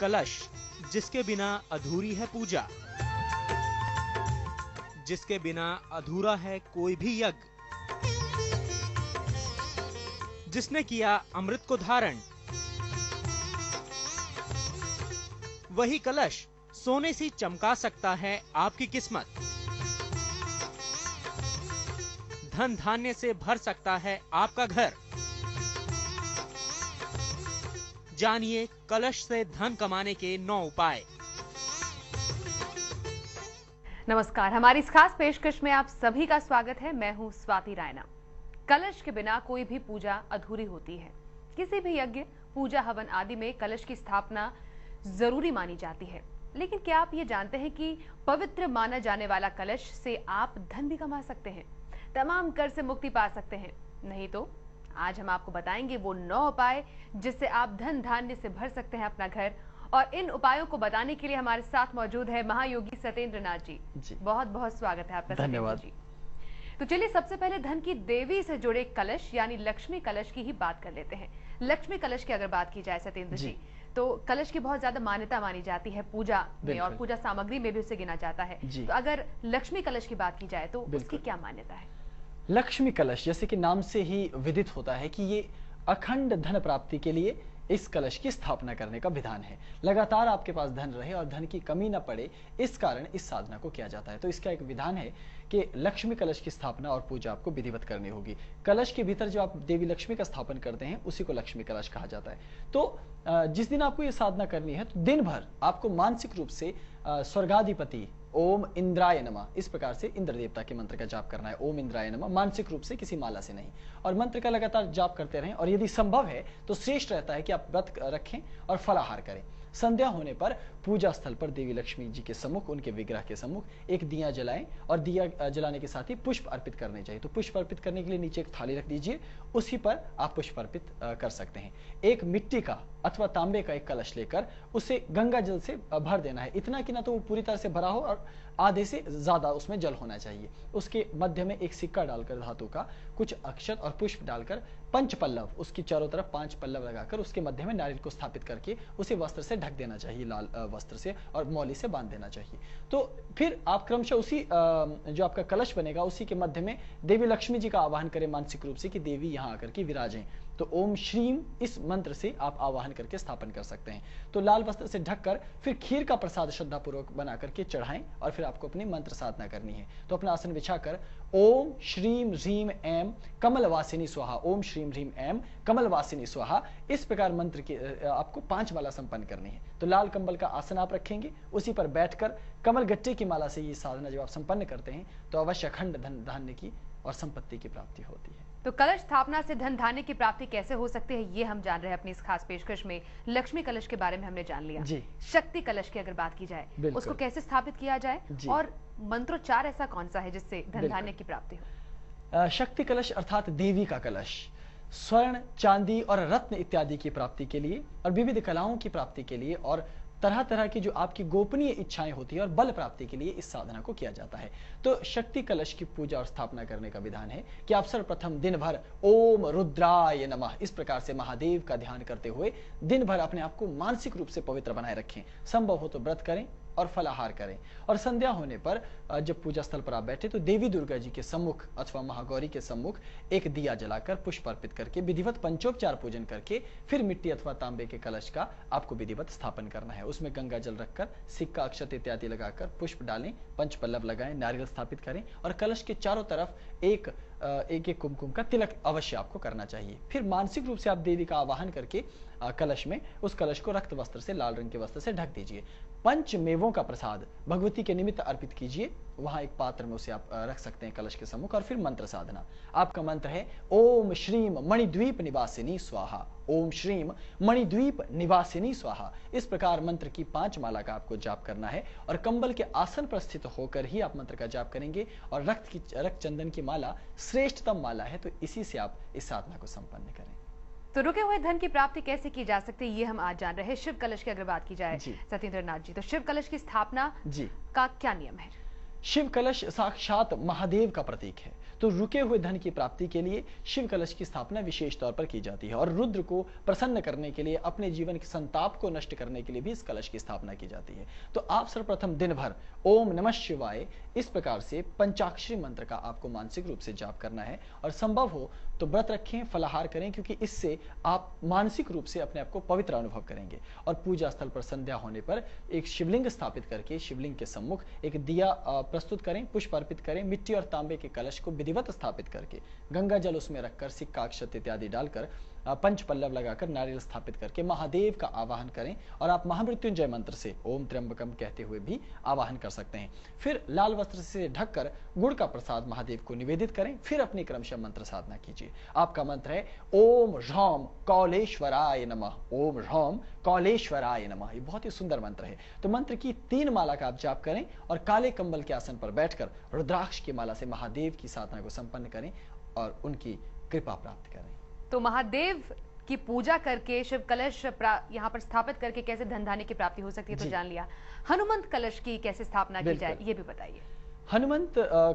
कलश जिसके बिना अधूरी है पूजा, जिसके बिना अधूरा है कोई भी यज्ञ। जिसने किया अमृत को धारण, वही कलश सोने सी चमका सकता है आपकी किस्मत। धन धान्य से भर सकता है आपका घर। जानिए कलश से धन कमाने के 9 उपाय। नमस्कार, हमारी इस खास पेशकश में आप सभी का स्वागत है। मैं हूं स्वाति रायना। कलश के बिना कोई भी पूजा अधूरी होती है। किसी भी यज्ञ, पूजा, हवन आदि में कलश की स्थापना जरूरी मानी जाती है। लेकिन क्या आप ये जानते हैं कि पवित्र माना जाने वाला कलश से आप धन भी कमा सकते हैं, तमाम कर से मुक्ति पा सकते हैं? नहीं तो आज हम आपको बताएंगे वो 9 उपाय जिससे आप धन धान्य से भर सकते हैं अपना घर। और इन उपायों को बताने के लिए हमारे साथ मौजूद है महायोगी सत्येंद्र नाथ जी। बहुत बहुत स्वागत है आपका। धन्यवाद जी। तो चलिए सबसे पहले धन की देवी से जुड़े कलश यानी लक्ष्मी कलश की ही बात कर लेते हैं। लक्ष्मी कलश की अगर बात की जाए सत्येंद्र जी, तो कलश की बहुत ज्यादा मान्यता मानी जाती है पूजा में, और पूजा सामग्री में भी उसे गिना जाता है। तो अगर लक्ष्मी कलश की बात की जाए तो उसकी क्या मान्यता है? लक्ष्मी कलश जैसे कि नाम से ही विदित होता है कि ये अखंड धन प्राप्ति के लिए इस कलश की स्थापना करने का विधान है। लगातार आपके पास धन रहे और धन की कमी न पड़े, इस कारण इस साधना को किया जाता है। तो इसका एक विधान है कि लक्ष्मी कलश की स्थापना और पूजा आपको विधिवत करनी होगी। कलश के भीतर जो आप देवी लक्ष्मी का स्थापन करते हैं उसी को लक्ष्मी कलश कहा जाता है। तो जिस दिन आपको ये साधना करनी है तो दिन भर आपको मानसिक रूप से स्वर्गाधिपति ओम इंद्राय नमः इस प्रकार से इंद्र देवता के मंत्र का जाप करना है। ओम इंद्राय नमः मानसिक रूप से, किसी माला से नहीं। और मंत्र का लगातार जाप करते रहें। और यदि संभव है तो श्रेष्ठ रहता है कि आप व्रत रखें और फलाहार करें। संध्या होने पर पूजा स्थल पर देवी लक्ष्मी जी के सम्मुख, उनके विग्रह के सम्मुख एक दिया जलाएं और दिया जलाने के साथ ही पुष्प अर्पित करने चाहिए। तो पुष्प अर्पित करने के लिए नीचे एक थाली रख दीजिए, उसी पर आप पुष्प अर्पित कर सकते हैं। एक मिट्टी का अथवा तांबे का एक कलश लेकर उसे गंगा जल से भर देना है। इतना कि ना तो वो पूरी तरह से भरा हो और आधे से ज्यादा उसमें जल होना चाहिए। उसके मध्य में एक सिक्का डालकर धातु का, कुछ अक्षत और पुष्प डालकर, 5 पल्लव, उसकी चारों तरफ 5 पल्लव लगाकर उसके मध्य में नारियल को स्थापित करके उसे वस्त्र से ढक देना चाहिए, लाल वस्त्र से, और मौली से बांध देना चाहिए। तो फिर आप क्रमशः उसी जो आपका कलश बनेगा उसी के मध्य में देवी लक्ष्मी जी का आवाहन करें मानसिक रूप से कि देवी यहाँ आकर के विराजें। तो ओम श्रीम इस मंत्र से आप आवाहन करके स्थापन कर सकते हैं। तो लाल वस्त्र से ढककर फिर खीर का प्रसाद श्रद्धा पूर्वक बना करके चढ़ाएं और फिर आपको अपनी मंत्र साधना करनी है। तो अपना आसन बिछाकर ओम श्रीम ह्रीम ऐम कमलवासिनी स्वाहा, ओम श्रीम ह्रीम ऐम कमलवासिनी स्वाहा, इस प्रकार मंत्र की आपको 5 माला संपन्न करनी है। तो लाल कंबल का आसन आप रखेंगे, उसी पर बैठकर कमल गट्टे की माला से ये साधना जब आप संपन्न करते हैं तो अवश्य अखंड धन धान्य की और संपत्ति की प्राप्ति होती है। तो कलश स्थापना से धन धान्य की प्राप्ति कैसे हो सकती है, ये हम जान रहे हैं अपनी इस खास पेशकश में। लक्ष्मी कलश के बारे में हमने जान लिया। शक्ति कलश की अगर बात की जाए, उसको कैसे स्थापित किया जाए और मंत्रोच्चार ऐसा कौन सा है जिससे धन धान्य की प्राप्ति हो? शक्ति कलश अर्थात देवी का कलश स्वर्ण, चांदी और रत्न इत्यादि की प्राप्ति के लिए और विविध कलाओं की प्राप्ति के लिए और तरह तरह की जो आपकी गोपनीय इच्छाएं होती है और बल प्राप्ति के लिए इस साधना को किया जाता है। तो शक्ति कलश की पूजा और स्थापना करने का विधान है कि आप सर्वप्रथम दिन भर ओम रुद्राय नमः इस प्रकार से महादेव का ध्यान करते हुए दिन भर अपने आप को मानसिक रूप से पवित्र बनाए रखें। संभव हो तो व्रत करें और फलाहार करें। और संध्या होने पर जब पूजा स्थल पर आप बैठे तो देवी दुर्गा जी के सम्मुख अथवा महागौरी के सम्मुख एक दिया जलाकर पुष्प अर्पित करके विधिवत पंचोपचार पूजन करके फिर मिट्टी अथवा तांबे के कलश का आपको विधिवत स्थापन करना है। उसमें गंगा जल रखकर सिक्का, अक्षत इत्यादि लगाकर पुष्प डालें, 5 पल्लव लगाएं, नारियल स्थापित करें और कलश के चारों तरफ एक एक कुमकुम का तिलक अवश्य आपको करना चाहिए। फिर मानसिक रूप से आप देवी का आवाहन करके कलश में उस कलश को रक्त वस्त्र से, लाल रंग के वस्त्र से ढक दीजिए। 5 मेवों का प्रसाद भगवती के निमित्त अर्पित कीजिए। वहां एक पात्र में उसे आप रख सकते हैं कलश के सम्मुख। और फिर मंत्र साधना, आपका मंत्र है ओम श्रीम मणिद्वीप निवासिनी स्वाहा, ओम श्रीम मणिद्वीप निवासिनी स्वाहा। इस प्रकार मंत्र की 5 माला का आपको जाप करना है और कंबल के आसन पर स्थित होकर ही आप मंत्र का जाप करेंगे। और रक्त चंदन की माला श्रेष्ठतम माला है, तो इसी से आप इस साधना को संपन्न करें। तो रुके हुए धन की प्राप्ति कैसे की जा सकती है, ये हम आज जान रहे हैं। शिव कलश की अगर बात की जाए सत्येंद्र नाथ जी, तो शिव कलश की स्थापना का क्या नियम है? शिव कलश साक्षात महादेव का प्रतीक है, तो रुके हुए धन की प्राप्ति के लिए शिव कलश की स्थापना विशेष तौर पर की जाती है और रुद्र को प्रसन्न करने के लिए, अपने जीवन के संताप को नष्ट करने के लिए भी इस कलश की स्थापना की जाती है। तो आप सर्वप्रथम दिन भर ओम नमः शिवाय इस प्रकार से पंचाक्षरी मंत्र का आपको मानसिक रूप से जाप करना है और संभव हो तो व्रत रखें, फलाहार करें, क्योंकि इससे आप मानसिक रूप से अपने आप को पवित्र अनुभव करेंगे। और पूजा स्थल पर संध्या होने पर एक शिवलिंग स्थापित करके शिवलिंग के सम्मुख एक दिया प्रस्तुत करें, पुष्प अर्पित करें, मिट्टी और तांबे के कलश को विधिवत स्थापित करके गंगा जल उसमें रखकर सिक्का अक्षत इत्यादि डालकर पंच पल्लव लगाकर नारियल स्थापित करके महादेव का आवाहन करें और आप महामृत्युंजय मंत्र से ओम त्र्यंबकम कहते हुए भी आवाहन कर सकते हैं। फिर लाल वस्त्र से ढककर गुड़ का प्रसाद महादेव को निवेदित करें, फिर अपनी क्रमशः मंत्र साधना कीजिए। आपका मंत्र है ओम ह्रौम कौलेश्वराय नमः, ओम ह्रौम कौलेश्वराय नमः। ये बहुत ही सुंदर मंत्र है। तो मंत्र की 3 माला का आप जाप करें और काले कंबल के आसन पर बैठकर रुद्राक्ष की माला से महादेव की साधना को संपन्न करें और उनकी कृपा प्राप्त करें। तो महादेव की पूजा करके शिव कलश यहाँ पर स्थापित करके कैसे धन धान्य की प्राप्ति हो सकती है तो जान लिया। हनुमंत कलश की कैसे स्थापना की जाए ये भी बताइए। हनुमंत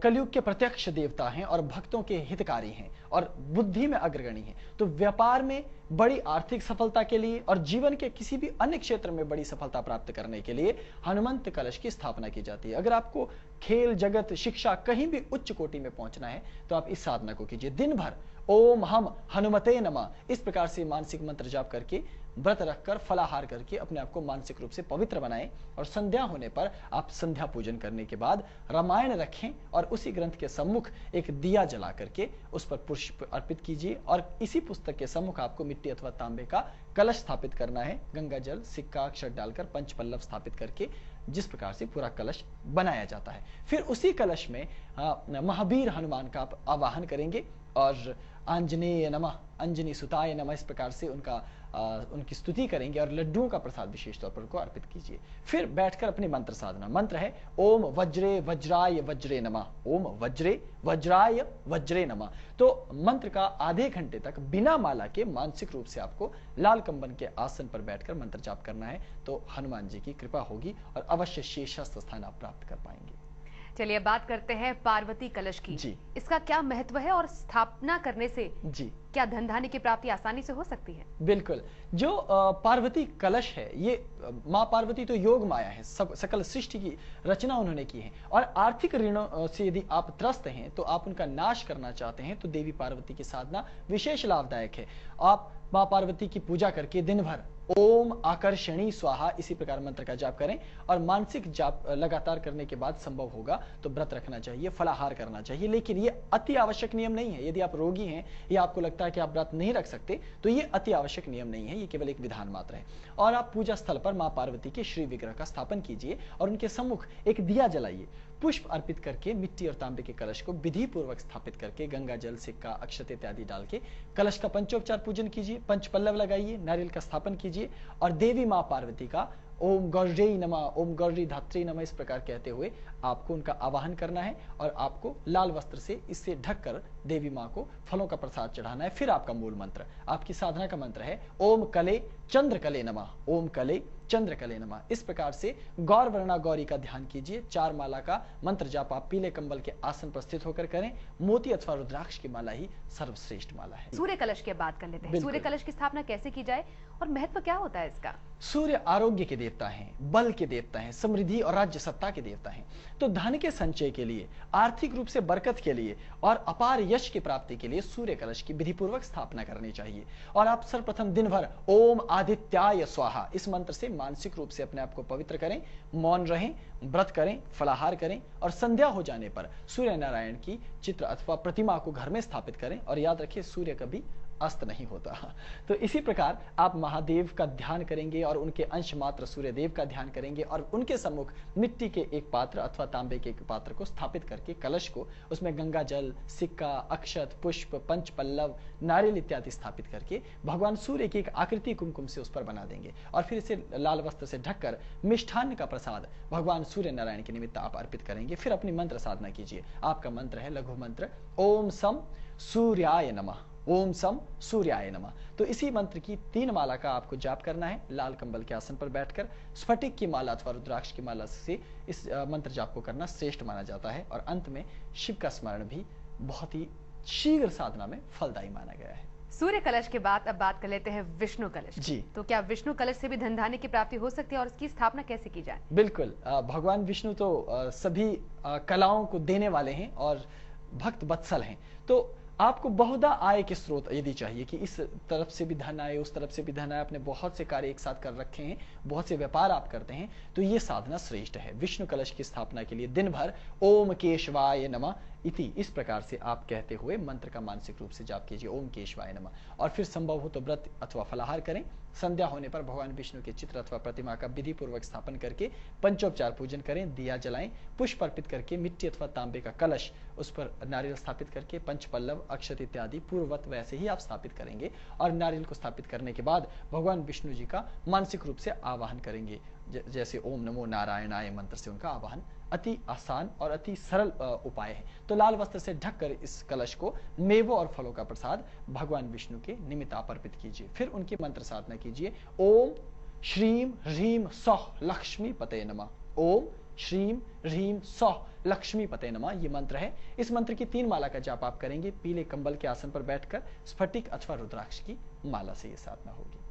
कलयुग के प्रत्यक्ष देवता हैं और भक्तों के हितकारी हैं और बुद्धि में अग्रगणी हैं। तो व्यापार में बड़ी आर्थिक सफलता के लिए और जीवन के किसी भी अन्य क्षेत्र में बड़ी सफलता प्राप्त करने के लिए हनुमंत कलश की स्थापना की जाती है। अगर आपको खेल जगत शिक्षा कहीं भी उच्च कोटि में पहुंचना है तो आप इस साधना को कीजिए। दिन भर ओम हम हनुमते नमः इस प्रकार से मानसिक मंत्र जाप करके व्रत रखकर फलाहार करके अपने आप को मानसिक रूप से पवित्र बनाएं और संध्या होने पर आप संध्या पूजन करने के बाद रामायण रखें और उसी ग्रंथ के सम्मुख एक दिया जला करके उस पर पुष्प अर्पित कीजिए और इसी पुस्तक के सम्मुख आपको मिट्टी अथवा तांबे का कलश स्थापित करना है। गंगा जल सिक्का अक्षत डालकर पंच पल्लव स्थापित करके जिस प्रकार से पूरा कलश बनाया जाता है। फिर उसी कलश में महावीर हनुमान का आप आवाहन करेंगे और आंजनेय नमः, अंजनी सुताय नमः इस प्रकार से उनकी स्तुति करेंगे और लड्डुओं का प्रसाद विशेष तौर पर उनको अर्पित कीजिए। फिर बैठकर अपनी मंत्र साधना। मंत्र है ओम वज्रे वज्राय वज्रे नमः, ओम वज्रे वज्राय वज्रे नमः। तो मंत्र का आधे घंटे तक बिना माला के मानसिक रूप से आपको लाल कंबन के आसन पर बैठकर मंत्र जाप करना है, तो हनुमान जी की कृपा होगी और अवश्य शेषस्थ स्थान आप प्राप्त कर पाएंगे। चलिए बात करते हैं पार्वती कलश की जी। इसका क्या महत्व है और स्थापना करने से जी क्या धन धान्य की प्राप्ति आसानी से हो सकती है? बिल्कुल। जो पार्वती कलश है ये माँ पार्वती तो योग माया है, सकल सृष्टि की रचना उन्होंने की है और आर्थिक ऋणों से यदि आप त्रस्त हैं तो आप उनका नाश करना चाहते हैं तो देवी पार्वती की साधना विशेष लाभदायक है। आप माँ पार्वती की पूजा करके दिन भर ओम आकर्षणी स्वाहा इसी प्रकार मंत्र का जाप करें और मानसिक जाप लगातार करने के बाद संभव होगा तो व्रत रखना चाहिए, फलाहार करना चाहिए। लेकिन ये अति आवश्यक नियम नहीं है। यदि आप रोगी हैं या आपको लगता है कि आप व्रत नहीं रख सकते तो ये अति आवश्यक नियम नहीं है, ये केवल एक विधान मात्र है। और आप पूजा स्थल पर माँ पार्वती के श्री विग्रह का स्थापन कीजिए और उनके सम्मुख एक दिया जलाइए, पुष्प अर्पित करके मिट्टी और तांबे के कलश को विधि पूर्वक स्थापित करके गंगा जल सिक्का अक्षत इत्यादि डाल के कलश का पंचोपचार पूजन कीजिए, पंच पल्लव लगाइए, नारियल का स्थापन कीजिए और देवी माँ पार्वती का ओम गौरी नमः, ओम गौरी धात्री नमः इस प्रकार कहते हुए आपको उनका आवाहन करना है और आपको लाल वस्त्र से इससे ढककर देवी माँ को फलों का प्रसाद चढ़ाना है। फिर आपका मूल मंत्र, आपकी साधना का मंत्र है ओम कले चंद्र कले नमः, ओम कले चंद्र कले नमः। इस प्रकार से गौर वर्णा गौरी का ध्यान कीजिए। 4 माला का मंत्र जाप आप पीले कंबल के आसन पर स्थित होकर करें। मोती अथवा रुद्राक्ष की माला ही सर्वश्रेष्ठ माला है। सूर्य कलश की बात कर लेते हैं। सूर्य कलश की स्थापना कैसे की जाए और महत्व क्या होता है इसका? सूर्य आरोग्य के देवता हैं, बल के देवता हैं, समृद्धि और राज्य सत्ता के देवता हैं। तो धन के संचय के लिए, आर्थिक रूप से बरकत के लिए और अपार यश की प्राप्ति के लिए सूर्य कलश की विधिपूर्वक स्थापना करनी चाहिए। और आप सर्वप्रथम दिन भर ओम आदित्याय स्वाहा इस मंत्र से मानसिक रूप से अपने आप को पवित्र करें, मौन रहें, व्रत करें, फलाहार करें और संध्या हो जाने पर सूर्य नारायण की चित्र अथवा प्रतिमा को घर में स्थापित करें। और याद रखिए सूर्य कभी अस्त नहीं होता। तो इसी प्रकार आप महादेव का ध्यान करेंगे और उनके अंश मात्र सूर्य देव का ध्यान करेंगे और उनके सम्मुख मिट्टी के एक पात्र अथवा तांबे के एक पात्र को स्थापित करके कलश को उसमें गंगा जल सिक्का अक्षत पुष्प पंच पल्लव नारियल इत्यादि स्थापित करके भगवान सूर्य की एक आकृति कुमकुम से उस पर बना देंगे और फिर इसे लाल वस्त्र से ढककर मिष्ठान्न का प्रसाद भगवान सूर्य नारायण के निमित्त आप अर्पित करेंगे। फिर अपनी मंत्र साधना कीजिए। आपका मंत्र है लघु मंत्र ओम सम सूर्याय नमः, ओम सम सूर्याय नमः। तो इसी मंत्र की 3 माला का आपको जाप करना है। लाल कंबल के आसन पर बैठकर स्फटिक की माला अथवा रुद्राक्ष की माला से इस मंत्र जाप को करना श्रेष्ठ माना जाता है। और अंत में शिव का स्मरण भी बहुत ही शीघ्र साधना में फलदायी माना गया है। सूर्य कलश के बाद अब बात कर लेते हैं विष्णु कलश जी। तो क्या विष्णु कलश से भी धन धान्य की प्राप्ति हो सकती है और इसकी स्थापना कैसे की जाए? बिल्कुल, भगवान विष्णु तो सभी कलाओं को देने वाले हैं और भक्त वत्सल हैं। तो आपको बहुधा आय के स्रोत यदि चाहिए कि इस तरफ से भी धन आए, उस तरफ से भी धन आए, आपने बहुत से कार्य एक साथ कर रखे हैं, बहुत से व्यापार आप करते हैं, तो ये साधना श्रेष्ठ है। विष्णु कलश की स्थापना के लिए दिन भर ओम केशवाय नमः इति इस प्रकार से आप कहते हुए मंत्र का मानसिक रूप से जाप कीजिए, ओम केशवाय नमः। और फिर संभव हो तो व्रत अथवा फलाहार करें। संध्या होने पर भगवान विष्णु के चित्र अथवा प्रतिमा का विधि पूर्वक स्थापन करके पंचोपचार पूजन करें, दिया जलाएं, पुष्प अर्पित करके मिट्टी अथवा तांबे का कलश उस पर नारियल स्थापित करके पंच पल्लव अक्षत इत्यादि पूर्ववत वैसे ही आप स्थापित करेंगे। और नारियल को स्थापित करने के बाद भगवान विष्णु जी का मानसिक रूप से आवाहन करेंगे, जैसे ओम नमो नारायणाय मंत्र से उनका आवाहन अति आसान और अति सरल उपाय है। तो लाल वस्त्र से ढककर इस कलश को मेवों और फलों का प्रसाद भगवान विष्णु के निमित्त आप अर्पित कीजिए। फिर उनकी मंत्र साधना कीजिए। ओम श्रीम ह्रीम सौः लक्ष्मी पते नमः। ओम श्रीम ह्रीम सौः लक्ष्मी पते नमः ये मंत्र है। इस मंत्र की 3 माला का जाप आप करेंगे। पीले कंबल के आसन पर बैठकर स्फटिक अथवा रुद्राक्ष की माला से ये साधना होगी।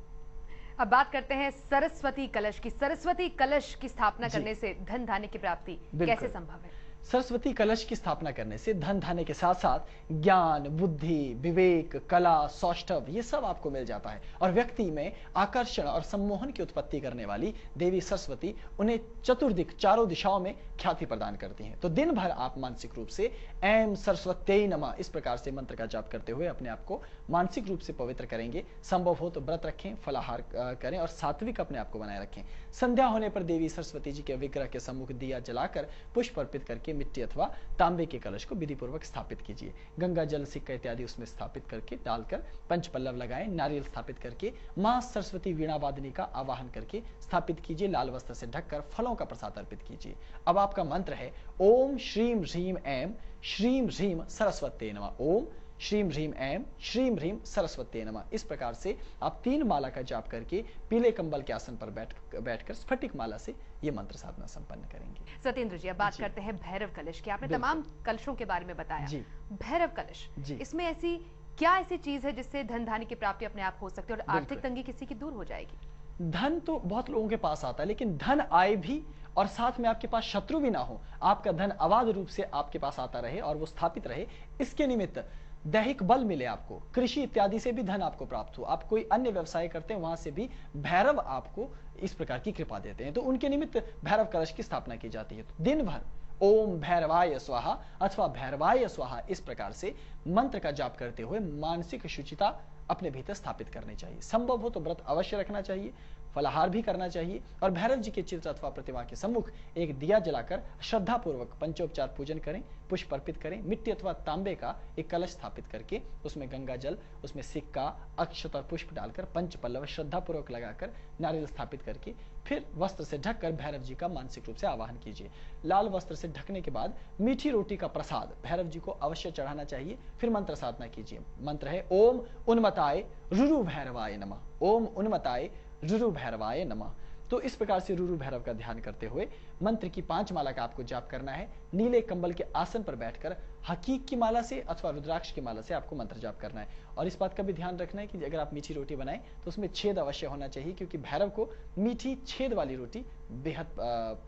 अब बात करते हैं सरस्वती कलश की। सरस्वती कलश की स्थापना करने से धन धान्य की प्राप्ति कैसे संभव है? सरस्वती कलश की स्थापना करने से धन धान्य के साथ साथ ज्ञान, बुद्धि, विवेक, कला, सौष्ठव ये सब आपको मिल जाता है। और व्यक्ति में आकर्षण और सम्मोहन की उत्पत्ति करने वाली देवी सरस्वती उन्हें चतुर्दिक चारों दिशाओं में ख्याति प्रदान करती हैं। तो दिन भर आप मानसिक रूप से ऐं सरस्वत्यै नमः इस प्रकार से मंत्र का जाप करते हुए अपने आप को मानसिक रूप से पवित्र करेंगे। संभव हो तो व्रत रखें, फलाहार करें और सात्विक अपने आप को बनाए रखें। संध्या होने पर देवी सरस्वती जी के विग्रह के सम्मुख दिया जलाकर पुष्प अर्पित करके मिट्टी अथवा तांबे के कलश को विधि पूर्वक स्थापित कीजिए। गंगा जल, सिक्का इत्यादि उसमें स्थापित करके डालकर पंच पल्लव लगाएं। नारियल स्थापित करके मां सरस्वती वीणा वादनी का आवाहन करके स्थापित कीजिए। लाल वस्त्र से ढककर फलों का प्रसाद अर्पित कीजिए। अब आपका मंत्र है ओम श्रीम ह्रीम ऐं श्रीम ह्रीम सरस्वत्यै नमः। ओम श्रीम ह्रीम ऐं श्रीम ह्रीम सरस्वत्यै नमः। इस प्रकार से आप 3 माला का जाप करके पीले कंबल के आसन पर बैठकर स्फटिक माला से ये मंत्र साधना संपन्न करेंगे। सत्येंद्र जी, अब बात करते हैं भैरव कलश की। आपने तमाम कलशों के बारे में बताया। भैरव कलश, इसमें ऐसी क्या ऐसी चीज है जिससे धन धान्य की प्राप्ति अपने आप हो सकती है और आर्थिक तंगी किसी की दूर हो जाएगी? धन तो बहुत लोगों के पास आता है, लेकिन धन आए भी और साथ में आपके पास शत्रु भी ना हो, आपका धन अबाध रूप से आपके पास आता रहे और वो स्थापित रहे, इसके निमित्त दैहिक बल मिले आपको, कृषि इत्यादि से भी धन आपको प्राप्त हो, आप कोई अन्य व्यवसाय करते हैं वहां से भी भैरव आपको इस प्रकार की कृपा देते हैं, तो उनके निमित्त भैरव कलश की स्थापना की जाती है। तो दिन भर ओम भैरवाय स्वाहा अथवा भैरवाय स्वाहा इस प्रकार से मंत्र का जाप करते हुए मानसिक शुचिता अपने भीतर स्थापित करनी चाहिए। संभव हो तो व्रत अवश्य रखना चाहिए, फलाहार भी करना चाहिए और भैरव जी के चित्र अथवा प्रतिमा के सम्मुख एक दिया जलाकर श्रद्धा पूर्वक पंचोपचार पूजन करें, पुष्प अर्पित करें। मिट्टी अथवा तांबे का एक कलश स्थापित करके उसमें गंगा जल, उसमें सिक्का, अक्षत और पुष्प डालकर पंच पल्लव श्रद्धा पूर्वक लगाकर नारियल स्थापित करके फिर वस्त्र से ढककर भैरव जी का मानसिक रूप से आवाहन कीजिए। लाल वस्त्र से ढकने के बाद मीठी रोटी का प्रसाद भैरव जी को अवश्य चढ़ाना चाहिए। फिर मंत्र साधना कीजिए। मंत्र है ओम उन्मताय रुरु भैरवाय नमः। ओम उन्मताय रुरु भैरवाय नमः। तो इस प्रकार से रुरु भैरव का ध्यान करते हुए मंत्र की 5 माला का आपको जाप करना है। नीले कंबल के आसन पर बैठकर हकीक की माला से अथवा रुद्राक्ष की माला से आपको मंत्र जाप करना है। और इस बात का भी ध्यान रखना है कि अगर आप मीठी रोटी बनाएं तो उसमें छेद अवश्य होना चाहिए, क्योंकि भैरव को मीठी छेद वाली रोटी बेहद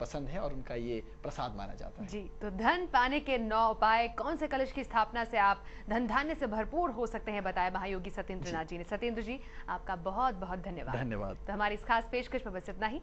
पसंद है और उनका ये प्रसाद माना जाता है। जी, तो धन पाने के 9 उपाय, कौन से कलश की स्थापना से आप धन धान्य से भरपूर हो सकते हैं, बताया महायोगी सत्येंद्र नाथ जी ने। सत्येंद्र जी, आपका बहुत बहुत धन्यवाद। धन्यवाद। तो हमारी इस खास पेशकश में बस इतना ही।